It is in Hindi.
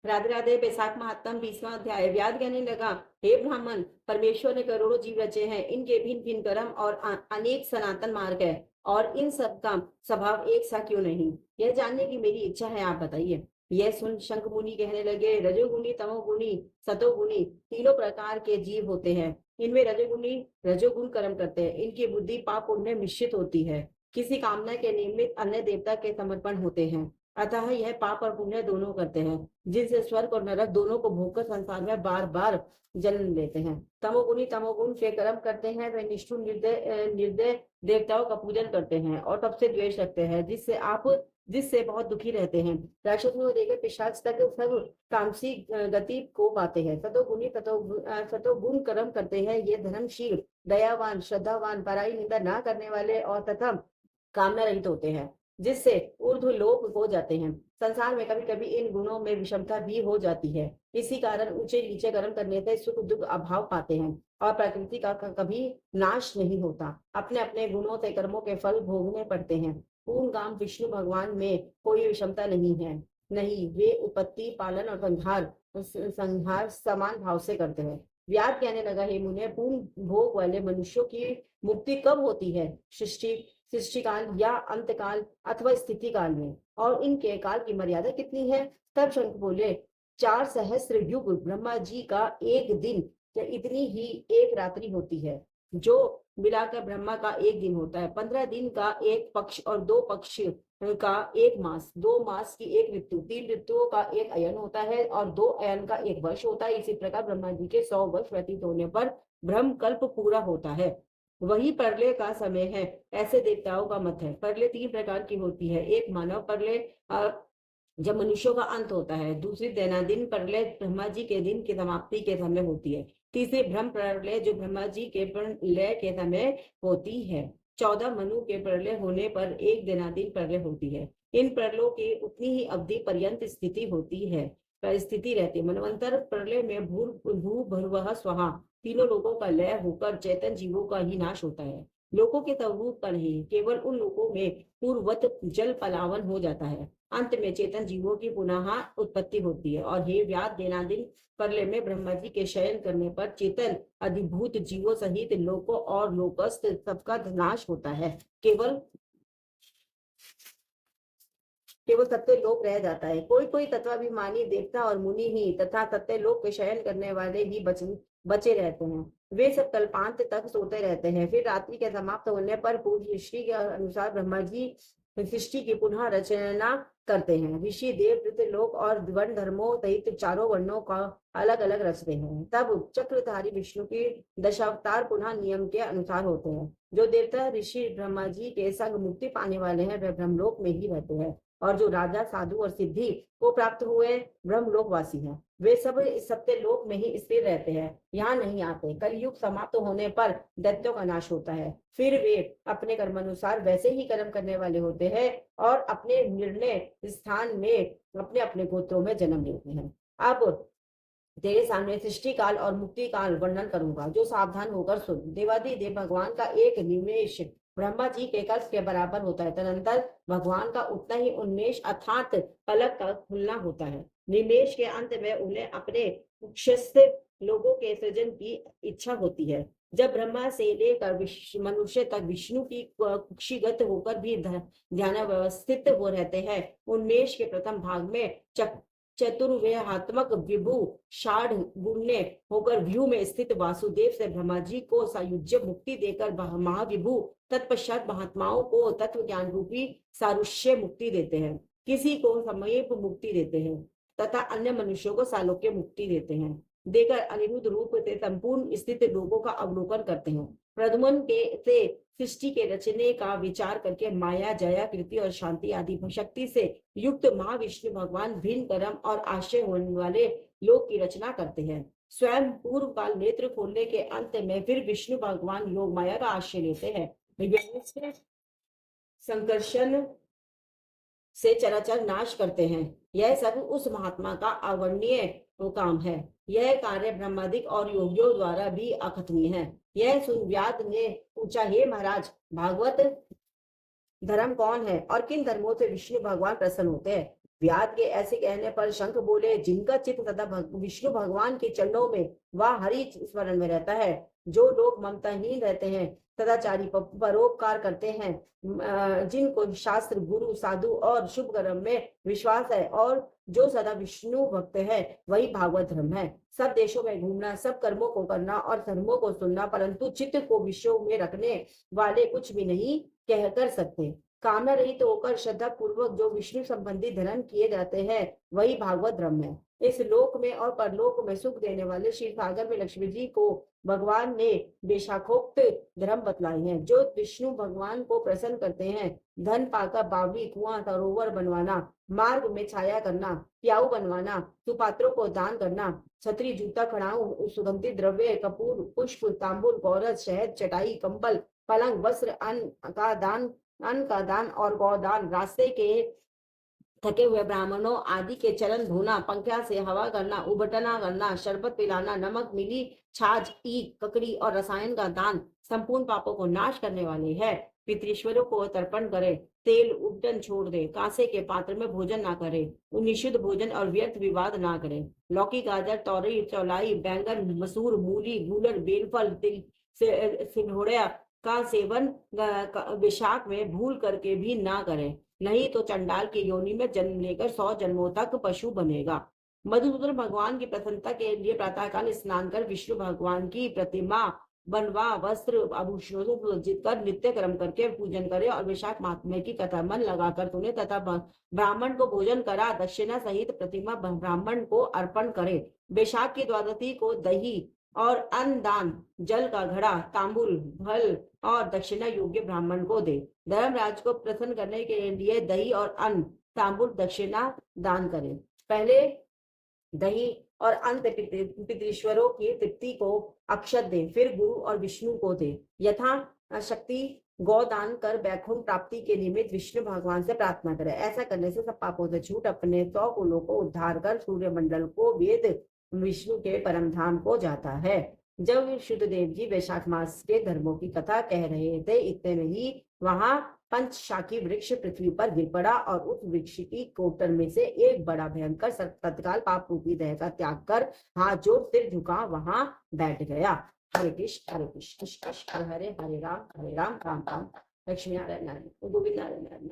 राधे राधे। बैसाख महात्म 20वां अध्याय। व्याध कहने लगा, हे ब्राह्मण, परमेश्वर ने करोड़ों जीव रचे हैं। इनके भिन्न भिन्न कर्म और अनेक सनातन मार्ग है, और इन सब का स्वभाव एक सा क्यों नहीं, यह जानने की मेरी इच्छा है, आप बताइए। यह सुन शंख मुनि कहने लगे, रजोगुणी, तमोगुणी, सतोगुणी तीनों प्रकार के जीव होते हैं। इनमें रजोगुण कर्म करते हैं। इनकी बुद्धि पाप पुण्य में मिश्रित होती है। किसी कामना के निमित्त अन्य देवता के समर्पण होते हैं, अतः यह पाप और पुण्य दोनों करते हैं, जिनसे स्वर्ग और नरक दोनों को भोगकर संसार में बार बार जन्म लेते हैं। तमोगुण के कर्म करते हैं, वे निष्ठुर निर्दय देवताओं का पूजन करते हैं और तब से द्वेष रखते हैं, जिससे बहुत दुखी रहते हैं। राक्षसों को लेकर पिशाच तक सब तामसी गति को पाते हैं। सतोगुण कर्म करते हैं, ये धर्मशील, दयावान, श्रद्धावान, पराई निंदा ना करने वाले और तथा कामना रहित होते हैं, जिससे ऊर्ध्व लोक हो जाते हैं। संसार में कभी कभी इन गुणों में विषमता भी हो जाती है। इसी कारण ऊंचे नीचे कर्म करने से सुख दुख अभाव पाते हैं और प्रकृति का कभी नाश नहीं होता। अपने अपने गुणों से कर्मों के फल भोगने पड़ते हैं। पूर्ण काम विष्णु भगवान में कोई विषमता नहीं है। नहीं, वे उत्पत्ति, पालन और संहार समान भाव से करते हैं। व्याध कहने लगा, हे मुने, पूर्ण भोग वाले मनुष्यों की मुक्ति कब होती है? सृष्टि काल या अंत काल अथवा स्थिति काल में? और इनके काल की मर्यादा कितनी है? तब शंख बोले, 4 सहस्त्र युग ब्रह्मा जी का एक दिन या इतनी ही एक रात्रि होती है, जो मिलाकर ब्रह्मा का एक दिन होता है। 15 दिन का एक पक्ष और 2 पक्ष का एक मास, 2 मास की एक ऋतु, 3 ऋतुओं का एक अयन होता है और 2 अयन का एक वर्ष होता है। इसी प्रकार ब्रह्मा जी के 100 वर्ष व्यतीत होने पर ब्रह्म कल्प पूरा होता है, वही प्रलय का समय है, ऐसे देवताओं का मत है। प्रलय 3 प्रकार की होती है। एक मानव प्रलय, जब मनुष्यों का अंत होता है। दूसरी दैनंदिन प्रलय ब्रह्मा जी के दिन की समाप्ति के समय होती है। तीसरी ब्रह्म प्रलय, जो ब्रह्मा जी के प्रलय के समय होती है। 14 मनु के प्रलय होने पर एक दैनंदिन प्रलय होती है। इन प्रलयों की उतनी ही अवधि पर्यंत स्थिति होती है, स्थिति रहती है। मनवंतर प्रलय में भू भुर्वः स्वहा तीनों लोगों का लय होकर चैतन जीवों का ही नाश होता है। लोगों के स्वरूप का नहीं, केवल उन लोगों में पूर्ववत जल पलावन हो जाता है। अंत में चेतन जीवों की पुनः उत्पत्ति होती है। और हे व्याध, दैनंदिन प्रलय में ब्रह्मा जी के शयन करने पर चेतन अधिभूत जीवों सहित लोकों और लोकस्थ सबका नाश होता है। केवल सत्य लोक रह जाता है। कोई कोई तत्वाभिमानी देवता और मुनि ही तथा सत्य लोक के शयन करने वाले ही बचे रहते हैं। वे सब कल्पांत तक सोते रहते हैं। फिर रात्रि के समाप्त होने पर पूर्व सृष्टि के अनुसार ब्रह्मा जी सृष्टि की पुनः रचना करते हैं। ऋषि देव लोक और वर्ण धर्मों सहित चारों वर्णों का अलग अलग रचते हैं। तब चक्रधारी विष्णु की दशावतार पुनः नियम के अनुसार होते हैं। जो देवता ऋषि ब्रह्मा जी के संग मुक्ति पाने वाले हैं, वे ब्रह्मलोक में ही रहते हैं। और जो राजा, साधु और सिद्धि को प्राप्त हुए ब्रह्मलोकवासी हैं, वे सब इस सत्य लोक में ही स्थिर रहते हैं, यहाँ नहीं आते। कलयुग समाप्त होने पर दैत्यों का नाश होता है। फिर वे अपने कर्मानुसार वैसे ही कर्म करने वाले होते हैं और अपने निर्णय स्थान में अपने अपने गोत्रों में जन्म लेते हैं। अब तेरे सामने सृष्टि काल और मुक्ति काल वर्णन करूंगा, जो सावधान होकर सुन। देवादिदेव भगवान का एक निमेष ब्रह्मा जी के कल्प के बराबर होता है। तदनंतर भगवान का उतना ही उन्मेष अर्थात पलक का खुलना होता है। निमेष के अंत में उन्हें अपने कुक्षस्थ लोगों के सृजन की इच्छा होती है। जब ब्रह्मा से लेकर मनुष्य तक विष्णु की कुक्षिगत होकर भी ध्यान व्यवस्थित हो रहते हैं। उन्मेष के प्रथम भाग में चतुर्व्यूहात्मक विभु षाढ़ गुण्य होकर व्यू में स्थित वासुदेव से ब्रह्मा जी को सायुज्य मुक्ति देकर महाविभु तत्पश्चात महात्माओं को तत्व ज्ञान रूपी सारुष्य मुक्ति देते हैं। किसी को समीप मुक्ति देते हैं तथा अन्य मनुष्यों को सालोक्य मुक्ति देते हैं। देकर अनिरुद्ध रूप से संपूर्ण स्थित लोगों का अवलोकन करते हैं। प्रद्युम्न से सृष्टि के रचने का विचार करके माया, जया, कृति और शांति आदि शक्ति से युक्त महाविष्णु भगवान भिन्न कर्म और आश्रय होने वाले लोक की रचना करते हैं। स्वयं पूर्व काल नेत्र खोलने के अंत में फिर विष्णु भगवान योग माया का आश्रय लेते हैं। संकर्षण से चराचर नाश करते हैं। यह सब उस महात्मा का अवर्णनीय काम है। यह कार्य ब्रह्मादिक और योगियों द्वारा भी अकथनीय है। यह सुन व्याध ने पूछा, हे महाराज, भागवत धर्म कौन है और किन धर्मों से विष्णु भगवान प्रसन्न होते हैं? व्याध के ऐसे कहने पर शंख बोले, जिनका चित्त सदा विष्णु भगवान के चरणों में वह हरि स्मरण में रहता है, जो लोग ममताहीन रहते हैं, सदाचारी परोपकार करते हैं, जिनको शास्त्र गुरु साधु और शुभ कर्म में विश्वास है, और जो सदा विष्णु भक्त है, वही भागवत धर्म है। सब देशों में घूमना, सब कर्मों को करना और धर्मों को सुनना, परंतु चित्त को विषयों में रखने वाले कुछ भी नहीं कह कर सकते। कामना रहित तो होकर श्रद्धा पूर्वक जो विष्णु संबंधी धर्म किए जाते हैं, वही भागवत धर्म है। इस लोक में और परलोक में सुख देने वाले क्षीर सागर में लक्ष्मी जी को भगवान ने बेशाखोक्त धर्म बतलाए हैं, जो विष्णु भगवान को प्रसन्न करते हैं। धन पाकर बावड़ी, कुआं, सरोवर बनवाना, मार्ग में छाया करना, प्याऊ बनवाना, सुपात्रों को दान करना, छतरी, जूता, खड़ाऊ, सुगंधित द्रव्य, कपूर, पुष्प, तांबुल, गौरस, शहद, चटाई, कंबल, पलंग, वस्त्र, अन्न का दान और गौदान, रास्ते के थके हुए ब्राह्मणों आदि के चरण धोना, पंखा से हवा करना, उबटना करना, शरबत पिलाना, नमक, मिली, छाछ, ईख, ककड़ी और रसायन का दान संपूर्ण पापों को नाश करने वाले है। पितृश्वरों को तर्पण करे, तेल उबटन छोड़ दे, कांसे के पात्र में भोजन ना करे, निषिद्ध भोजन और व्यर्थ विवाद ना करे। लौकी, गाजर, तोरई, चौलाई, बैंगन, मसूर, मूली, गूलर, बेलफल, तिल, सिंघोड़िया का सेवन विशाख में भूल करके भी ना करें, नहीं तो चंडाल की योनि में जन्म लेकर 100 जन्मों तक पशु बनेगा। मधुसूदन भगवान की प्रसन्नता के लिए प्रातःकाल स्नान कर विष्णु भगवान की प्रतिमा बनवा वस्त्र आभूषणों से सुसज्जित कर नित्य कर्म करके पूजन करे और विशाख महात्म्य की कथा मन लगाकर सुने तथा ब्राह्मण को भोजन करा दक्षिणा सहित प्रतिमा ब्राह्मण को अर्पण करे। वैशाख की द्वादशी को दही और अन्न दान, जल का घड़ा, तांबुल, फल और दक्षिणा योग्य ब्राह्मण को दे। धर्मराज को प्रसन्न करने के लिए दही और अन्न, तांबुल, दक्षिणा दान करें। पहले दही और अन्न पितृश्वरों की तृप्ति को अक्षत दे, फिर गुरु और विष्णु को दे। यथा शक्ति गौदान कर वैकुंठ प्राप्ति के निमित्त विष्णु भगवान से प्रार्थना करे। ऐसा करने से सब पापों से छूट अपने 100 कुलों को उद्धार कर सूर्य मंडल को वेद विष्णु के परम धाम को जाता है। जब शुद्धदेव जी वैशाख मास के धर्मों की कथा कह रहे थे, इतने में ही वहां पंचशाखी वृक्ष पृथ्वी पर गिर पड़ा और उस वृक्ष की कोटर में से एक बड़ा भयंकर सर्प तत्काल पाप रूपी देह का त्याग कर हाथ जोड़ सिर झुका वहां बैठ गया। हरे कृष्ण कृष्ण हरे हरे, हरे राम राम राम, लक्ष्मी नारायण नारायण, गोविंद नारायण नारायण।